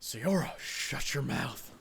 Siora, shut your mouth.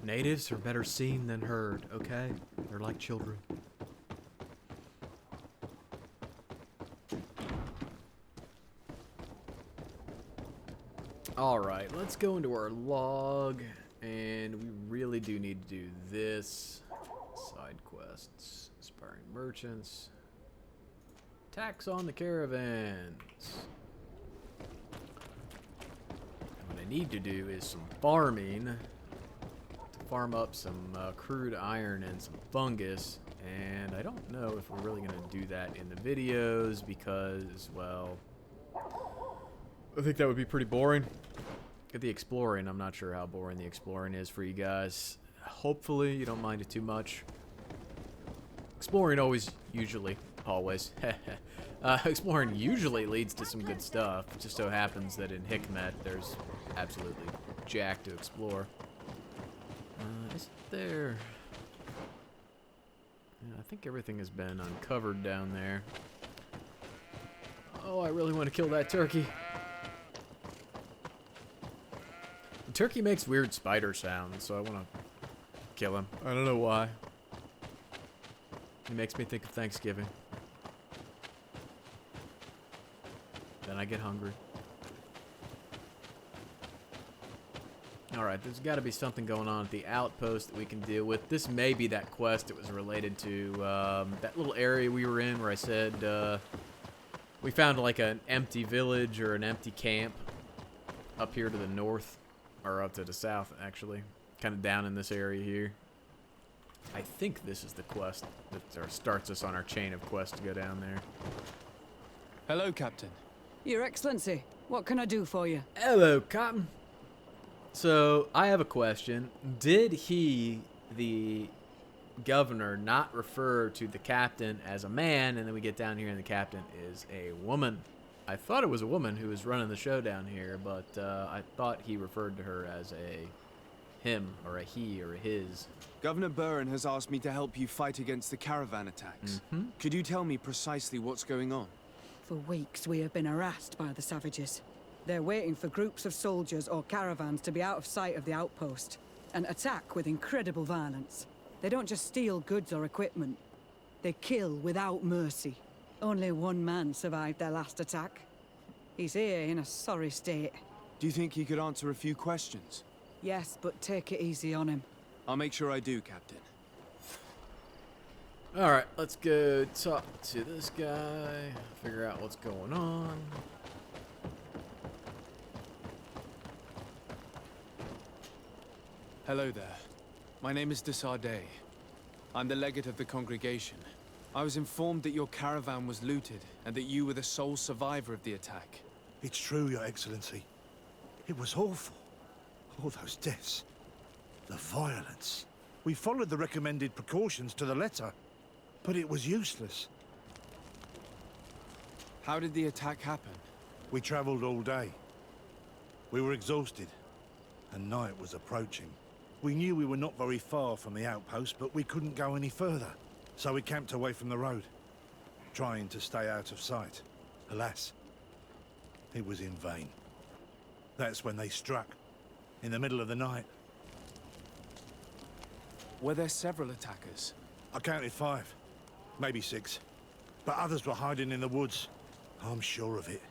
Natives are better seen than heard, okay? They're like children. Alright, let's go into our log, and we really do need to do this. Side quests, inspiring merchants, tax on the caravans. And what I need to do is some farming to farm up some crude iron and some fungus, and I don't know if we're really going to do that in the videos because, well, I think that would be pretty boring. Get the exploring. I'm not sure how boring the exploring is for you guys. Hopefully you don't mind it too much. Exploring always exploring usually leads to some good stuff. It just so happens that in Hikmet there's absolutely jack to explore. Is there... Yeah, I think everything has been uncovered down there. Oh, I really want to kill that turkey. The turkey makes weird spider sounds, so I want to kill him. I don't know why. He makes me think of Thanksgiving. Then I get hungry. Alright, there's got to be something going on at the outpost that we can deal with. This may be that quest that was related to that little area we were in where I said we found like an empty village or an empty camp up here to the north. Or up to the south, actually. Kind of down in this area here. I think this is the quest that starts us on our chain of quests to go down there. Hello, Captain. Your Excellency, what can I do for you? Hello, Cotton. So, I have a question. Did he, the governor, not refer to the captain as a man, and then we get down here and the captain is a woman? I thought it was a woman who was running the show down here, but I thought he referred to her as a him, or a he, or a his. Governor Buren has asked me to help you fight against the caravan attacks. Could you tell me precisely what's going on? For weeks we have been harassed by the savages. They're waiting for groups of soldiers or caravans to be out of sight of the outpost and attack with incredible violence. They don't just steal goods or equipment. They kill without mercy. Only one man survived their last attack. He's here in a sorry state. Do you think he could answer a few questions? Yes, but take it easy on him. I'll make sure I do, Captain. Alright, let's go talk to this guy, figure out what's going on. Hello there. My name is Desardet. I'm the legate of the congregation. I was informed that your caravan was looted, and that you were the sole survivor of the attack. It's true, Your Excellency. It was awful. All those deaths. The violence. We followed the recommended precautions to the letter, but it was useless. How did the attack happen? We traveled all day. We were exhausted, and night was approaching. We knew we were not very far from the outpost, but we couldn't go any further. So we camped away from the road, trying to stay out of sight. Alas, it was in vain. That's when they struck, in the middle of the night. Were there several attackers? I counted 5, maybe 6. But others were hiding in the woods. I'm sure of it.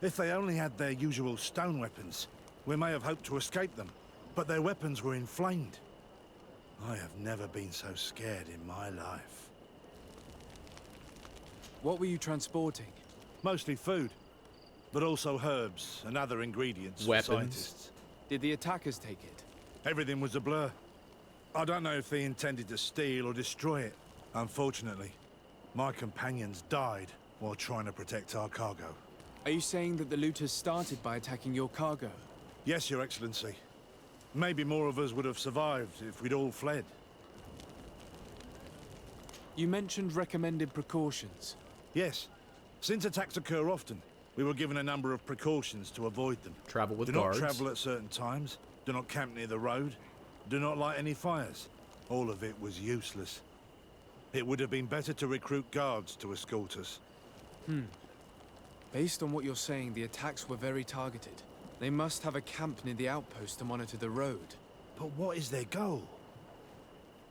If they only had their usual stone weapons, we may have hoped to escape them. But their weapons were inflamed. I have never been so scared in my life. What were you transporting? Mostly food, but also herbs and other ingredients for Weapons. scientists. Did the attackers take it? Everything was a blur. I don't know if they intended to steal or destroy it. Unfortunately, my companions died while trying to protect our cargo. Are you saying that the looters started by attacking your cargo? Yes, Your Excellency. Maybe more of us would have survived if we'd all fled. You mentioned recommended precautions. Yes. Since attacks occur often, we were given a number of precautions to avoid them. Travel with Do guards. not travel at certain times. Do not camp near the road. Do not light any fires. All of it was useless. It would have been better to recruit guards to escort us. Based on what you're saying, the attacks were very targeted. They must have a camp near the outpost to monitor the road. But what is their goal?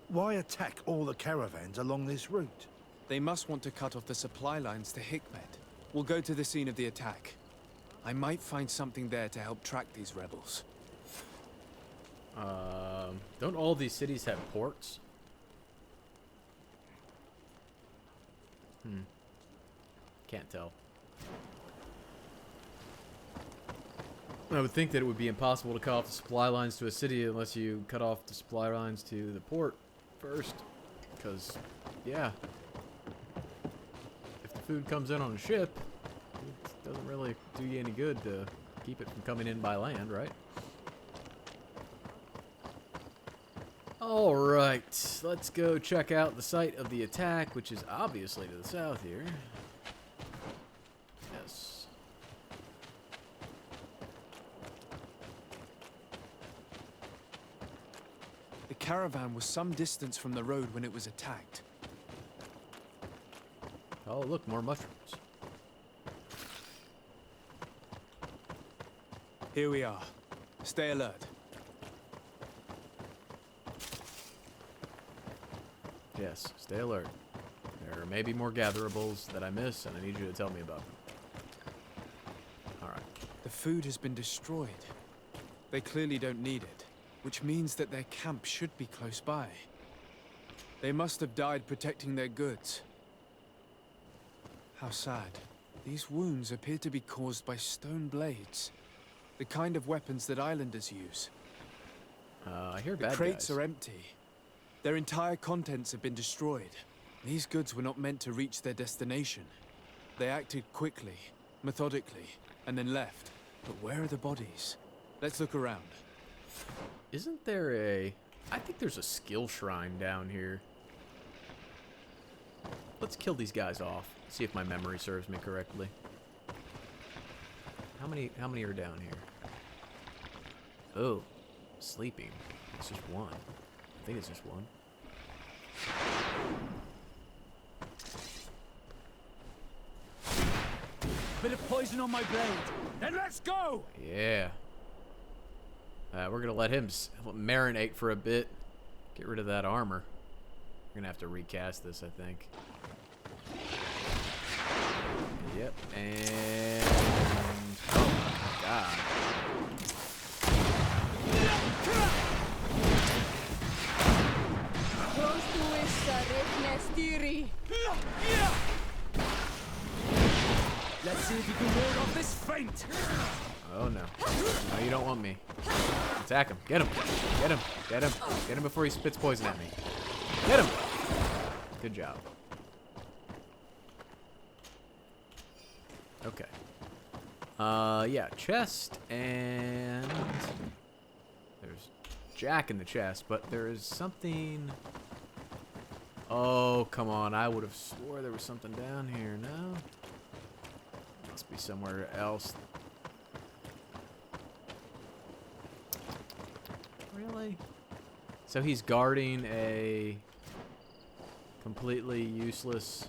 Why attack all the caravans along this route? They must want to cut off the supply lines to Hikmet. We'll go to the scene of the attack. I might find something there to help track these rebels. Don't all these cities have ports? Can't tell. I would think that it would be impossible to cut off the supply lines to a city unless you cut off the supply lines to the port first. Because, yeah. If the food comes in on a ship, it doesn't really do you any good to keep it from coming in by land, right? Alright, let's go check out the site of the attack, which is obviously to the south here. Yes. The caravan was some distance from the road when it was attacked. Oh, look, more mushrooms. Here we are. Stay alert. Yes, stay alert. There may be more gatherables that I miss, and I need you to tell me about them. Alright. The food has been destroyed. They clearly don't need it, which means that their camp should be close by. They must have died protecting their goods. How sad. These wounds appear to be caused by stone blades, the kind of weapons that islanders use. I hear The bad crates guys. are empty. Their entire contents have been destroyed. These goods were not meant to reach their destination. They acted quickly, methodically, and then left. But where are the bodies? Let's look around. Isn't there a... I think there's a skill shrine down here. Let's kill these guys off. See if my memory serves me correctly. How many are down here? Oh, sleeping. It's just one. I think it's just one. Bit of poison on my blade. Then let's go! Yeah. We're gonna let him marinate for a bit. Get rid of that armor. We're gonna have to recast this, I think. Yep, and... oh my god. Let's see if you can ward off this feint. Oh no. No, you don't want me. Attack him. Get him. Get him. Get him. Get him before he spits poison at me. Get him. Good job. Okay. Yeah, chest and there's Jack in the chest, but there is something. Oh, come on. I would have swore there was something down here. No? Must be somewhere else. Really? So he's guarding a completely useless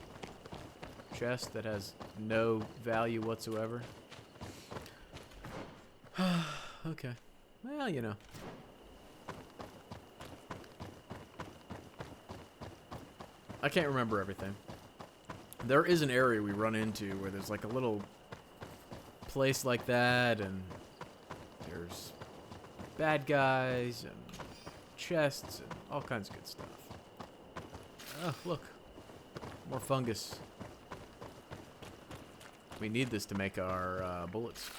chest that has no value whatsoever. Okay. Well, you know. I can't remember everything. There is an area we run into where there's like a little place like that, and there's bad guys and chests and all kinds of good stuff. Oh, look. More fungus. We need this to make our bullets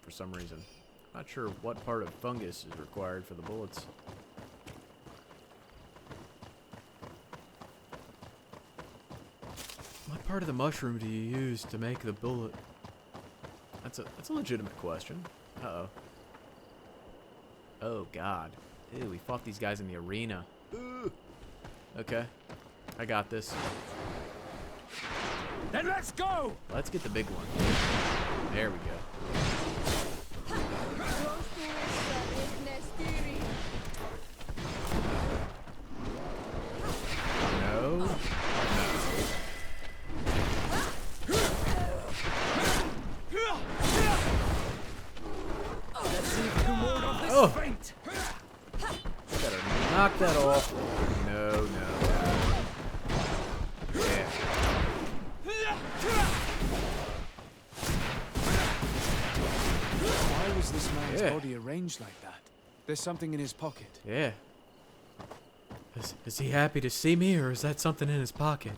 for some reason. Not sure what part of fungus is required for the bullets. What part of the mushroom do you use to make the bullet? That's a legitimate question. Uh-oh. Oh, God. Ew, we fought these guys in the arena. Ooh. Okay. I got this. Then let's go! Let's get the big one. There we go. No. No. that off. No, no. Yeah. Why was this man's Yeah. body arranged like that? There's something in his pocket. Yeah. Is he happy to see me, or is that something in his pocket?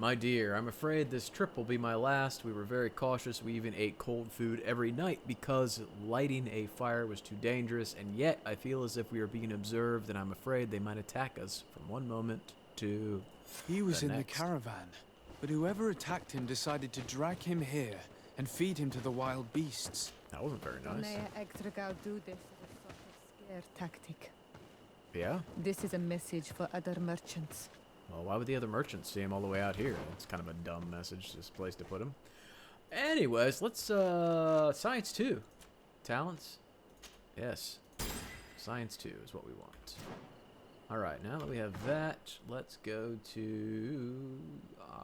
My dear, I'm afraid this trip will be my last. We were very cautious. We even ate cold food every night because lighting a fire was too dangerous, and yet I feel as if we are being observed, and I'm afraid they might attack us from one moment to He was in the next. caravan, but whoever attacked him decided to drag him here and feed him to the wild beasts. That wasn't very nice. Do this as a sort of scare tactic. Yeah? This is a message for other merchants. Well, why would the other merchants see him all the way out here? It's kind of a dumb message, this place to put him. Anyways, let's, Science 2. Talents? Yes. Science 2 is what we want. Alright, now that we have that, let's go to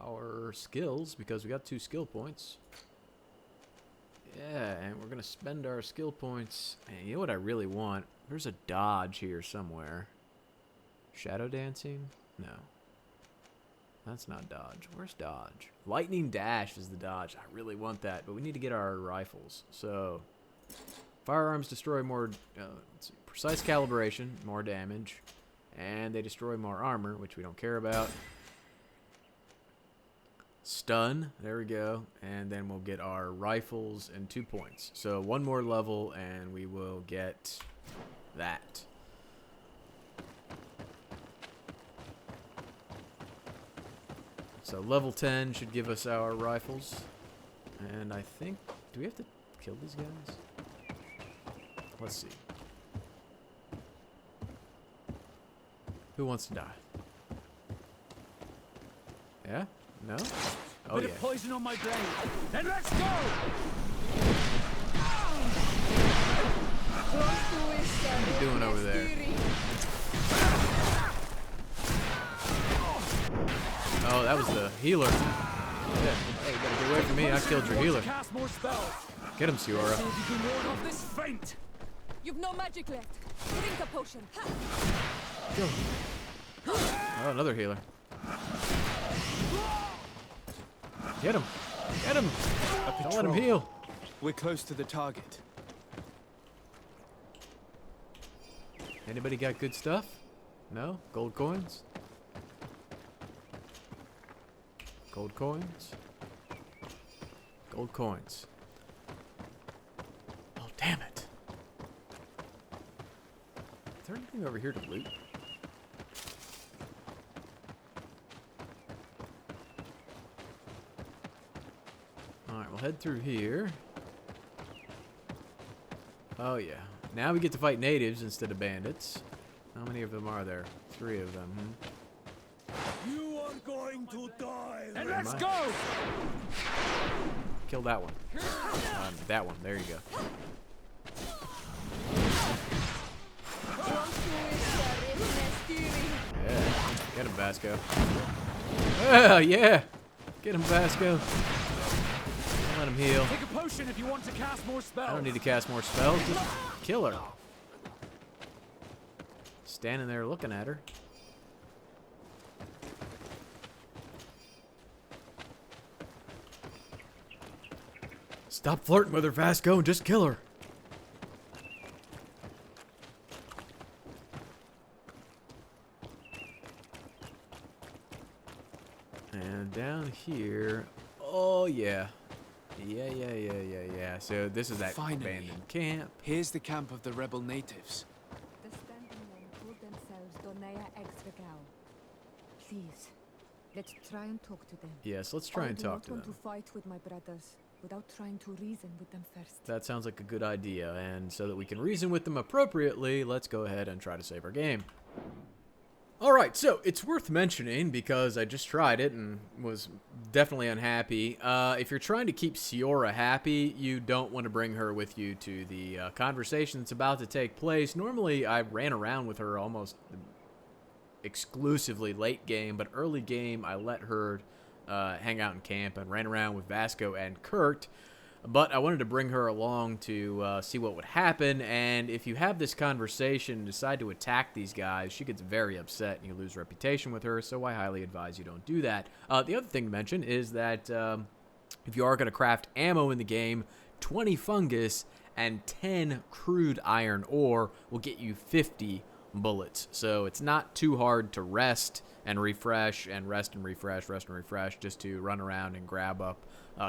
our skills, because we got 2 skill points. Yeah, and we're going to spend our skill points. And you know what I really want? There's a dodge here somewhere. Shadow dancing? No. That's not dodge. Where's dodge? Lightning dash is the dodge. I really want that, but we need to get our rifles. So, firearms destroy more, let's see, precise calibration, more damage, and they destroy more armor, which we don't care about. Stun, there we go, and then we'll get our rifles and 2 points. So, 1 more level, and we will get that. So level 10 should give us our rifles. And I think... Do we have to kill these guys? Let's see. Who wants to die? Yeah? No? Oh, Bit yeah. of poison on my blade. Then let's go! What are you doing over there? Oh, that was the healer. Yeah. Hey, you gotta get away from me. I killed your healer. Cast more spells. Get him, Siora. See if you can ward off this feint. You've no magic left. Drink a potion. Kill him. Oh, another healer. Get him. Get him. Don't let him heal. We're close to the target. Anybody got good stuff? No? Gold coins? Gold coins? Gold coins. Oh, damn it. Is there anything over here to loot? Alright, we'll head through here. Oh, yeah. Now we get to fight natives instead of bandits. How many of them are there? 3 of them, You are going to die. Then Where let's am I? go! Kill that one. That one. There you go. Yeah. Get him, Vasco. Oh, yeah. Get him, Vasco. Don't let him heal. Take a potion if you want to cast more spells. I don't need to cast more spells. Just kill her. Standing there looking at her. Stop flirting with her, Vasco, and just kill her. And down here, oh yeah. Yeah. So this is that Finally. abandoned camp. Here's the camp of the rebel natives. The standing men call themselves Donaya Exregao. Please, let's try and talk to them. Yes, let's try and talk to I do them. not want to fight with my brothers without trying to reason with them first. That sounds like a good idea, and so that we can reason with them appropriately, let's go ahead and try to save our game. Alright, so it's worth mentioning, because I just tried it and was definitely unhappy. If you're trying to keep Siora happy, you don't want to bring her with you to the conversation that's about to take place. Normally, I ran around with her almost exclusively late game, but early game, I let her hang out in camp and ran around with Vasco and Kurt. But I wanted to bring her along to see what would happen, and if you have this conversation and decide to attack these guys, she gets very upset and you lose reputation with her, so I highly advise you don't do that. The other thing to mention is that if you are going to craft ammo in the game, 20 fungus and 10 crude iron ore will get you 50 bullets. So it's not too hard to rest and refresh and rest and refresh, just to run around and grab up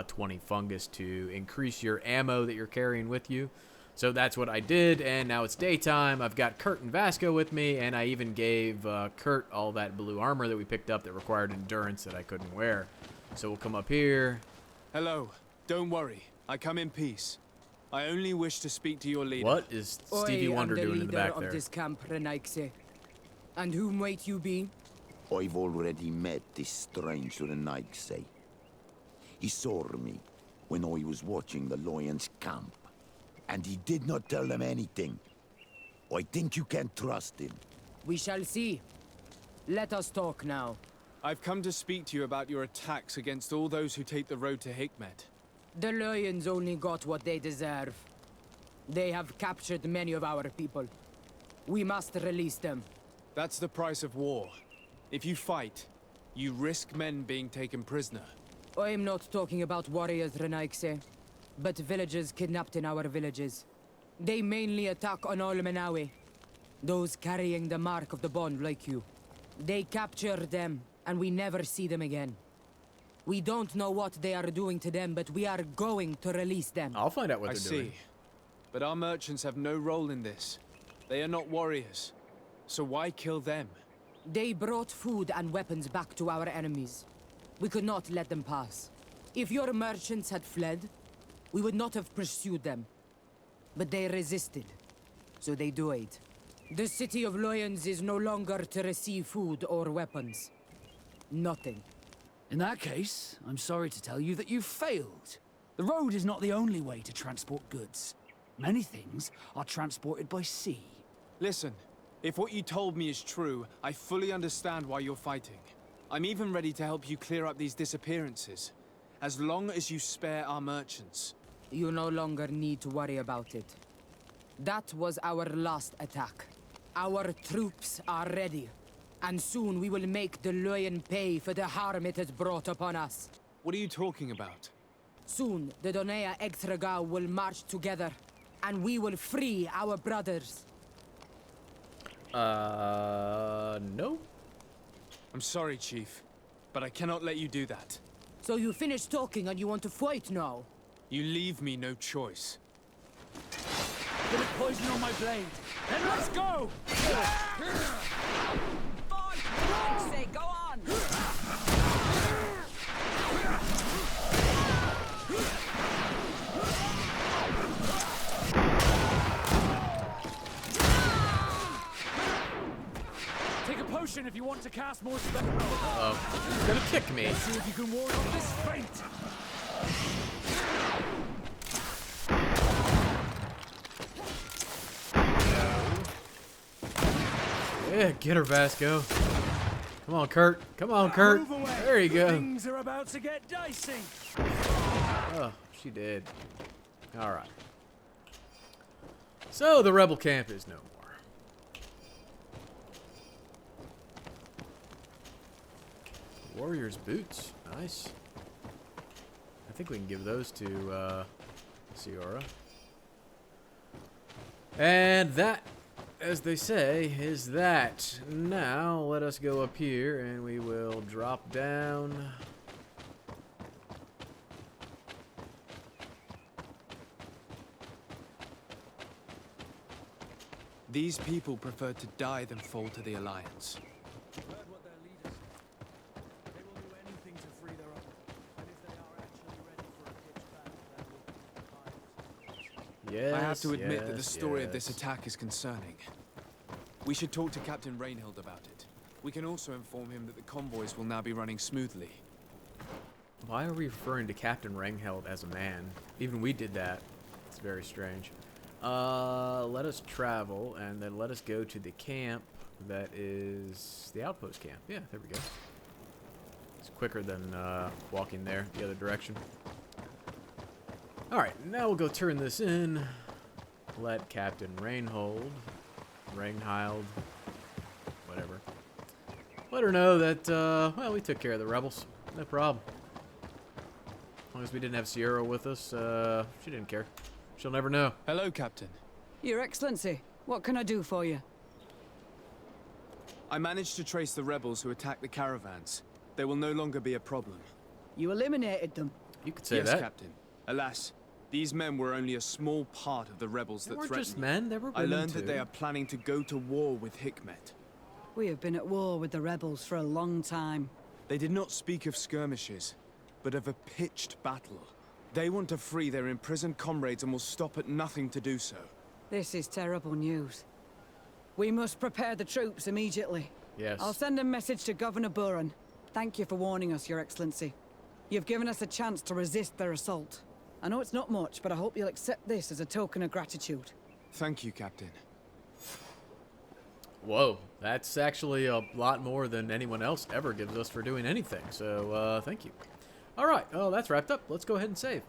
20 fungus to increase your ammo that you're carrying with you. So that's what I did, and now it's daytime. I've got Kurt and Vasco with me, and I even gave Kurt all that blue armor that we picked up that required endurance that I couldn't wear. So we'll come up here. Hello. Don't worry. I come in peace. I only wish to speak to your leader. What is Stevie Wonder doing in the back there? of this camp, Renaigse. And who might you be? I've already met this strange Renaigse. He saw me when I was watching the Lions camp, and he did not tell them anything. I think you can trust him. We shall see. Let us talk now. I've come to speak to you about your attacks against all those who take the road to Hikmet. The Lions only got what they deserve. They have captured many of our people. We must release them. That's the price of war. If you fight, you risk men being taken prisoner. I'm not talking about warriors, Renaigse, but villagers kidnapped in our villages. They mainly attack on all Menawe, those carrying the mark of the bond like you. They capture them, and we never see them again. We don't know what they are doing to them, but we are going to release them. I'll find out what I they're see. doing. But our merchants have no role in this. They are not warriors. So why kill them? They brought food and weapons back to our enemies. We could not let them pass. If your merchants had fled, we would not have pursued them. But they resisted, so they died. The city of Lions is no longer to receive food or weapons. Nothing. In that case, I'm sorry to tell you that you've failed. The road is not the only way to transport goods. Many things are transported by sea. Listen, if what you told me is true, I fully understand why you're fighting. I'm even ready to help you clear up these disappearances, as long as you spare our merchants. You no longer need to worry about it. That was our last attack. Our troops are ready, and soon we will make the Lion pay for the harm it has brought upon us. What are you talking about? Soon, the Donea Extragao will march together, and we will free our brothers. No. I'm sorry, Chief, but I cannot let you do that. So you finished talking and you want to fight now? You leave me no choice. Bit of poison on my blade. Then let's go! Say, go on! Take a potion if you want to cast more spell. Uh-oh. He's gonna kick me. See if you can ward off this feint. Yeah, get her, Vasco. Come on, Kurt. Come on, Kurt. Move away. There you go. Things are about to get dicey. Oh, she did. All right. So the rebel camp is no more. Warrior's boots. Nice. I think we can give those to Ciora. And that, as they say, is that. Now, let us go up here and we will drop down. These people prefer to die than fall to the Alliance. Heard what their leaders say. They will do anything to free their own. And if they are actually ready for a pitch battle, then Yes, I have to admit that the yes, story of this yes. attack is concerning. We should talk to Captain Reinhild about it. We can also inform him that the convoys will now be running smoothly. Why are we referring to Captain Reinhild as a man? Even we did that. It's very strange. Let us travel, and then let us go to the camp that is the outpost camp. Yeah, there we go. It's quicker than walking there the other direction. Alright, now we'll go turn this in. Let Captain Reinhild, whatever. Let her know that, well, we took care of the rebels. No problem. As long as we didn't have Sierra with us, she didn't care. She'll never know. Hello, Captain. Your Excellency, what can I do for you? I managed to trace the rebels who attacked the caravans. They will no longer be a problem. You eliminated them. You could say Yes, that. Captain. Alas, these men were only a small part of the rebels They that weren't threatened just me. men, they were I women learned too. that they are planning to go to war with Hikmet. We have been at war with the rebels for a long time. They did not speak of skirmishes, but of a pitched battle. They want to free their imprisoned comrades and will stop at nothing to do so. This is terrible news. We must prepare the troops immediately. Yes. I'll send a message to Governor Buran. Thank you for warning us, Your Excellency. You've given us a chance to resist their assault. I know it's not much, but I hope you'll accept this as a token of gratitude. Thank you, Captain. Whoa, that's actually a lot more than anyone else ever gives us for doing anything, so thank you. Alright, well, that's wrapped up. Let's go ahead and save.